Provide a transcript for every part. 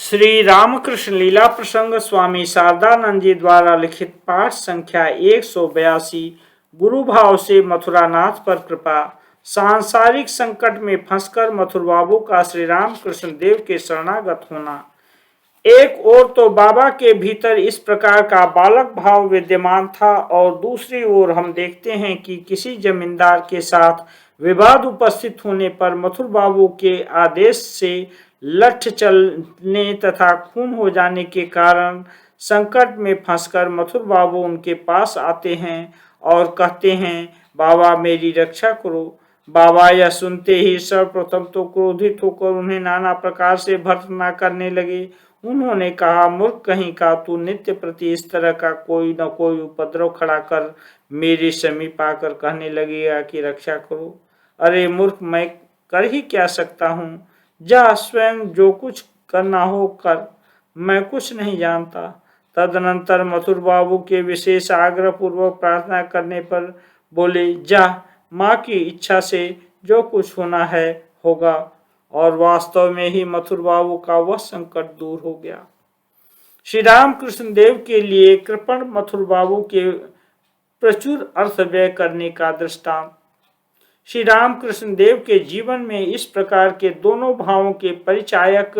श्री रामकृष्ण लीला प्रसंग स्वामी शारदानंद जी द्वारा लिखित पाठ संख्या 182। गुरु भाव से मथुरानाथ पर कृपा। सांसारिक संकट में फंसकर मथुर बाबू का श्री रामकृष्ण देव के शरणागत होना। एक ओर तो बाबा के भीतर इस प्रकार का बालक भाव विद्यमान था और दूसरी ओर हम देखते हैं कि किसी जमींदार के साथ विवाद उपस्थित होने पर मथुर बाबू के आदेश से लठ चलने तथा खून हो जाने के कारण संकट में फंसकर मथुर बाबू उनके पास आते हैं और कहते हैं, बाबा मेरी रक्षा करो। बाबा यह सुनते ही सर्वप्रथम तो क्रोधित होकर उन्हें नाना प्रकार से भर्त्सना करने लगे। उन्होंने कहा, मूर्ख कहीं का, तू नित्य प्रति इस तरह का कोई न कोई उपद्रव खड़ा कर मेरे समीप आकर कहने लगेगा कि रक्षा करो। अरे मूर्ख, मैं कर ही क्या सकता हूँ? जा स्वयं जो कुछ करना हो कर, मैं कुछ नहीं जानता। तदनंतर मथुर बाबू के विशेष आग्रह पूर्वक प्रार्थना करने पर बोले, जा, माँ की इच्छा से जो कुछ होना है होगा। और वास्तव में ही मथुर बाबू का वह संकट दूर हो गया। श्री रामकृष्ण देव के लिए कृपण मथुर बाबू के प्रचुर अर्थ व्यय करने का दृष्टांत। श्री रामकृष्ण देव के जीवन में इस प्रकार के दोनों भावों के परिचायक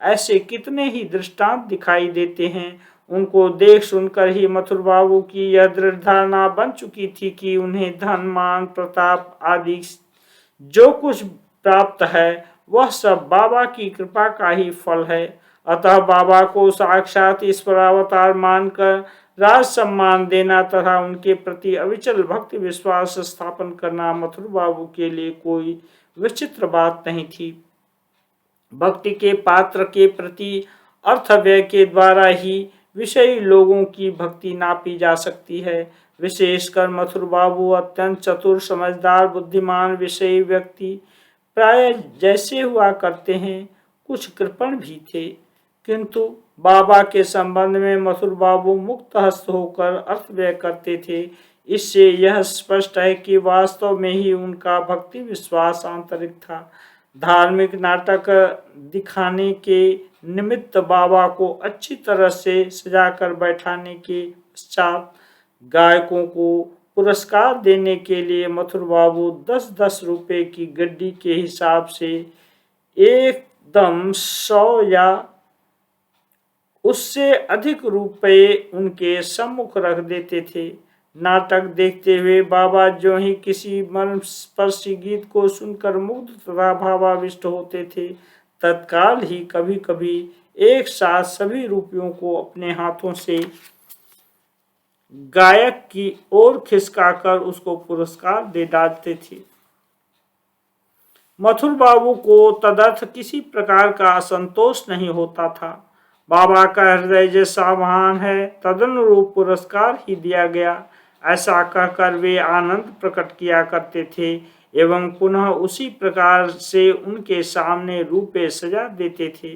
ऐसे कितने ही दृष्टांत दिखाई देते हैं। उनको देख सुनकर ही मथुर बाबू की यह दृढ़ धारणा बन चुकी थी कि उन्हें धन, मान, प्रताप आदि जो कुछ प्राप्त है वह सब बाबा की कृपा का ही फल है। अतः बाबा को साक्षात ईश्वर अवतार मानकर राज सम्मान देना तथा उनके प्रति अविचल भक्ति विश्वास स्थापन करना मथुर बाबू के लिए कोई विचित्र बात नहीं थी। भक्ति के पात्र के प्रति अर्थ व्यय के द्वारा ही विषयी लोगों की भक्ति नापी जा सकती है। विशेषकर मथुर बाबू अत्यंत चतुर, समझदार, बुद्धिमान, विषयी व्यक्ति प्राय जैसे हुआ करते हैं, कुछ कृपण भी थे, किंतु बाबा के संबंध में मथुर बाबू मुक्त हस्त होकर अर्थ व्यय करते थे। इससे यह स्पष्ट है कि वास्तव में ही उनका भक्ति विश्वास आंतरिक था। धार्मिक नाटक दिखाने के निमित्त बाबा को अच्छी तरह से सजाकर बैठाने के पश्चात गायकों को पुरस्कार देने के लिए मथुर बाबू 10-10 रुपए की गड्डी के हिसाब से एकदम 100 या उससे अधिक रुपए उनके सम्मुख रख देते थे। नाटक देखते हुए बाबा जो ही किसी मर्मस्पर्शी गीत को सुनकर मुग्ध तथा भावाविष्ट होते थे, तत्काल ही कभी कभी एक साथ सभी रुपयों को अपने हाथों से गायक की ओर खिसकाकर उसको पुरस्कार दे डालते थे। मथुर बाबू को तदर्थ किसी प्रकार का असंतोष नहीं होता था। बाबा का हृदय जैसा महान है, तदनुरूप पुरस्कार ही दिया गया, ऐसा कहकर वे आनंद प्रकट किया करते थे एवं पुनः उसी प्रकार से उनके सामने रुपये सजा देते थे।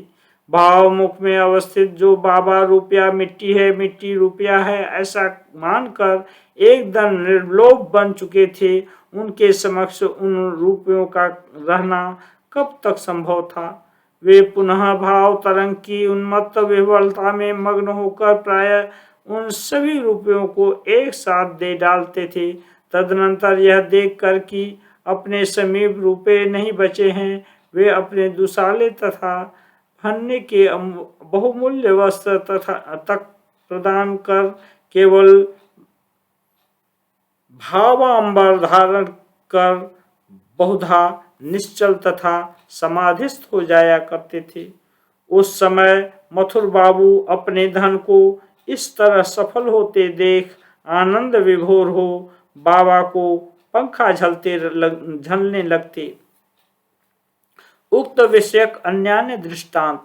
भाव मुख में अवस्थित जो बाबा रुपया मिट्टी है, मिट्टी रुपया है, ऐसा मानकर एकदम निर्लोभ बन चुके थे, उनके समक्ष उन रुपयों का रहना कब तक संभव था? वे पुनः भाव तरंग की उन्मत्त विह्वलता में मग्न होकर प्राय उन सभी रुपयों को एक साथ दे डालते थे। तदनंतर यह देखकर कि अपने समीप रुपये नहीं बचे हैं, वे अपने दुसाले तथा फन्ने के बहुमूल्य वस्त्र तक प्रदान कर केवल भावांबर धारण कर बहुधा निश्चल तथा समाधिस्थ हो जाया करते थे। उस समय मथुर बाबू अपने धन को इस तरह सफल होते देख आनंद विभोर हो बाबा को पंखा झलने लगते। उक्त विषयक अन्यान्य दृष्टांत।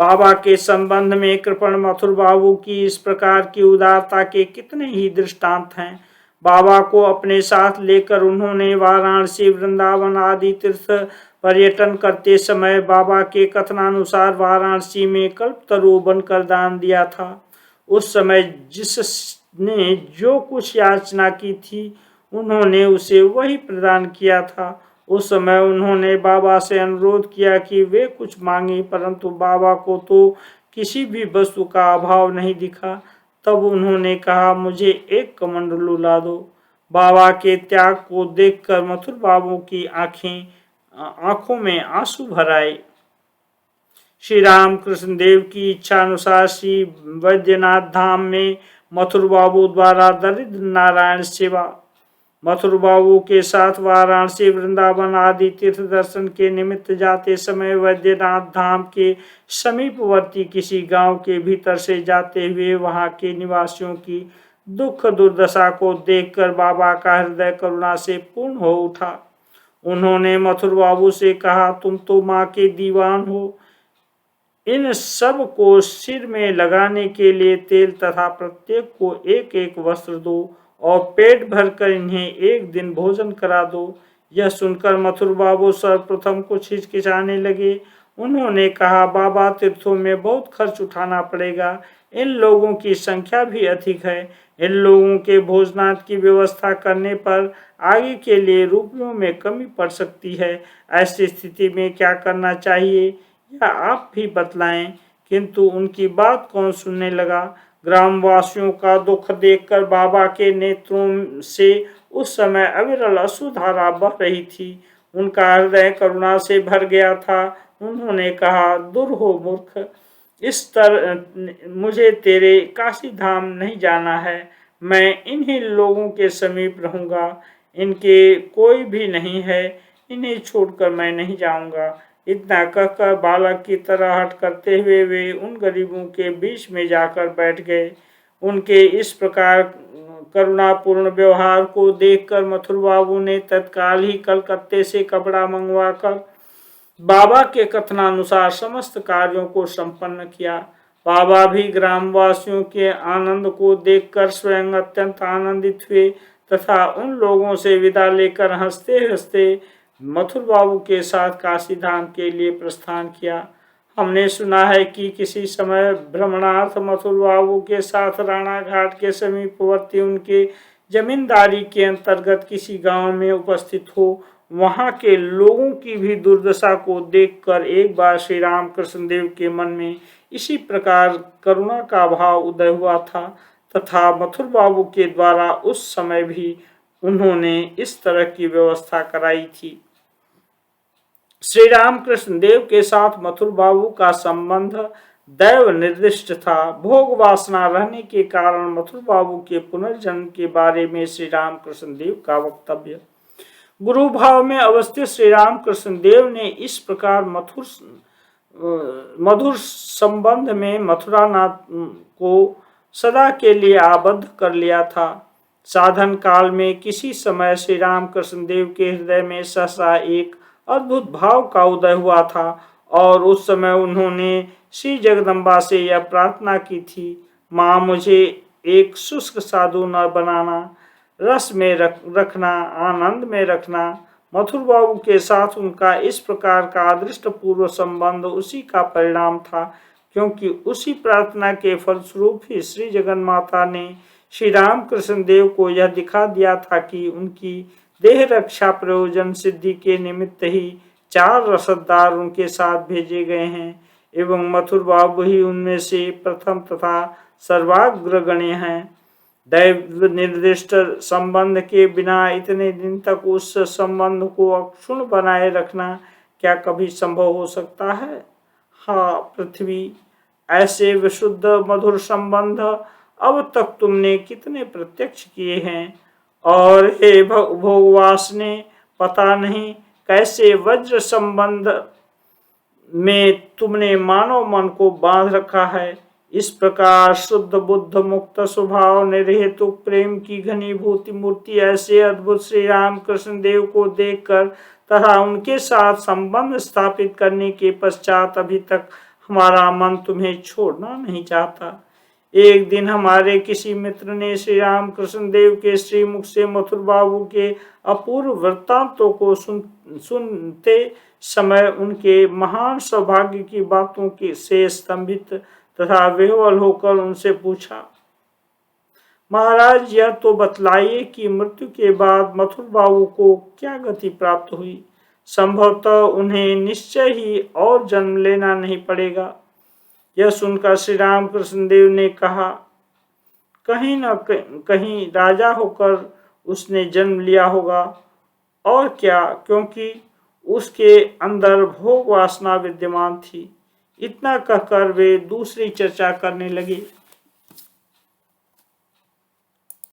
बाबा के संबंध में कृपण मथुर बाबू की इस प्रकार की उदारता के कितने ही दृष्टांत हैं। बाबा को अपने साथ लेकर उन्होंने वाराणसी, वृंदावन आदि तीर्थ पर्यटन करते समय बाबा के कथनानुसार वाराणसी में कल्पतरु बनकर दान दिया था। उस समय जिसने जो कुछ याचना की थी, उन्होंने उसे वही प्रदान किया था। उस समय उन्होंने बाबा से अनुरोध किया कि वे कुछ मांगे, परंतु बाबा को तो किसी भी वस्तु का अभाव नहीं दिखा। तब उन्होंने कहा, मुझे एक कमंडलू ला दो। बाबा के त्याग को देखकर मथुर बाबू की आंखों में आंसू भर आए। श्री रामकृष्ण देव की इच्छा अनुसार श्री वैद्यनाथ धाम में मथुर बाबू द्वारा दरिद्र नारायण सेवा, मथुर बाबू के साथ वाराणसी, वृंदावन आदि तीर्थ दर्शन के निमित्त जाते समय वैद्यनाथ धाम के समीपवर्ती किसी गांव के भीतर से जाते हुए वहां के निवासियों की दुख दुर्दशा को देखकर बाबा का हृदय करुणा से पूर्ण हो उठा। उन्होंने मथुर बाबू से कहा, तुम तो माँ के दीवान हो, इन सब को सिर में लगाने के लिए तेल तथा प्रत्येक को एक एक वस्त्र दो और पेट भरकर इन्हें एक दिन भोजन करा दो। यह सुनकर मथुर बाबू सर्वप्रथम कुछ हिचकिचाने लगे। उन्होंने कहा, बाबा, तीर्थों में बहुत खर्च उठाना पड़ेगा, इन लोगों की संख्या भी अधिक है, इन लोगों के भोजनात की व्यवस्था करने पर आगे के लिए रुपयों में कमी पड़ सकती है। ऐसी स्थिति में क्या करना चाहिए या आप भी बतलाएं। किंतु उनकी बात कौन सुनने लगा। ग्रामवासियों का दुख देखकर बाबा के नेत्रों से उस समय अविरल अश्रुधारा बह रही थी। उनका हृदय करुणा से भर गया था। उन्होंने कहा, दूर हो मूर्ख, इस तरह मुझे तेरे काशी धाम नहीं जाना है। मैं इन्हीं लोगों के समीप रहूंगा, इनके कोई भी नहीं है, इन्हें छोड़कर मैं नहीं जाऊंगा। इतना कहकर बालक की तरह हट करते हुए वे उन गरीबों के बीच में जाकर बैठ गए। उनके इस प्रकार करुणापूर्ण व्यवहार को देखकर मथुर बाबू ने तत्काल ही कलकत्ते से कपड़ा मंगवाकर बाबा के कथनानुसार समस्त कार्यों को संपन्न किया। बाबा भी ग्रामवासियों के आनंद को देखकर स्वयं अत्यंत आनंदित हुए तथा उन लोगों से विदा लेकर हंसते हंसते मथुर बाबू के साथ काशी धाम के लिए प्रस्थान किया। हमने सुना है कि किसी समय भ्रमणार्थ मथुर बाबू के साथ राणा घाट के समीपवर्ती उनके जमींदारी के अंतर्गत किसी गांव में उपस्थित हो। वहां के लोगों की भी दुर्दशा को देखकर एक बार श्री रामकृष्ण देव के मन में इसी प्रकार करुणा का भाव उदय हुआ था तथा मथुर बाबू के द्वारा उस समय भी उन्होंने इस तरह की व्यवस्था कराई थी। श्री रामकृष्ण देव के साथ मथुर बाबू का संबंध दैव निर्दिष्ट था। भोग वासना रहने के कारण मथुर बाबू के पुनर्जन्म के बारे में श्री रामकृष्ण देव का वक्तव्य। गुरु भाव में अवस्थित श्री रामकृष्ण देव ने इस प्रकार मधुर संबंध में मथुरानाथ को सदा के लिए आबद्ध कर लिया था। साधन काल में किसी समय श्री रामकृष्ण देव के हृदय में सहसा एक अद्भुत भाव का उदय हुआ था और उस समय उन्होंने श्री जगदम्बा से यह प्रार्थना की थी, माँ, मुझे एक शुष्क साधु न बनाना, रस में रखना, आनंद में रखना। मथुर बाबू के साथ उनका इस प्रकार का अदृष्ट पूर्व संबंध उसी का परिणाम था, क्योंकि उसी प्रार्थना के फलस्वरूप ही श्री जगन्माता ने श्री रामकृष्ण देव को यह दिखा दिया था कि उनकी देह रक्षा प्रयोजन सिद्धि के निमित्त ही 4 रसददार उनके साथ भेजे गए हैं एवं मथुर बाबू ही उनमें से प्रथम तथा सर्वाग्रगण्य हैं। दैव निर्दिष्ट संबंध के बिना इतने दिन तक उस संबंध को अक्षुण्ण बनाए रखना क्या कभी संभव हो सकता है? हाँ पृथ्वी, ऐसे विशुद्ध मधुर संबंध अब तक तुमने कितने प्रत्यक्ष किए हैं, और हे भोगवासने, पता नहीं कैसे वज्र संबंध में तुमने मानव मन को बांध रखा है। इस प्रकार शुद्ध बुद्ध मुक्त स्वभाव निर्हेतु प्रेम की घनीभूति मूर्ति ऐसे अद्भुत श्री रामकृष्ण देव को देखकर तथा उनके साथ संबंध स्थापित करने के पश्चात अभी तक हमारा मन तुम्हें छोड़ना नहीं चाहता। एक दिन हमारे किसी मित्र ने श्री रामकृष्ण देव के श्रीमुख से मथुर बाबू के अपूर्व वृत्तांतों को सुनते समय उनके महान सौभाग्य की बातों की से स्तंभित तथा विह्वल होकर उनसे पूछा, महाराज, यह तो बतलाइए कि मृत्यु के बाद मथुर बाबू को क्या गति प्राप्त हुई। संभवतः उन्हें निश्चय ही और जन्म लेना नहीं पड़ेगा। यह सुनकर श्री रामकृष्ण देव ने कहा, कहीं न कहीं राजा होकर उसने जन्म लिया होगा, और क्या, क्योंकि उसके अंदर भोग वासना विद्यमान थी। इतना कहकर वे दूसरी चर्चा करने लगे।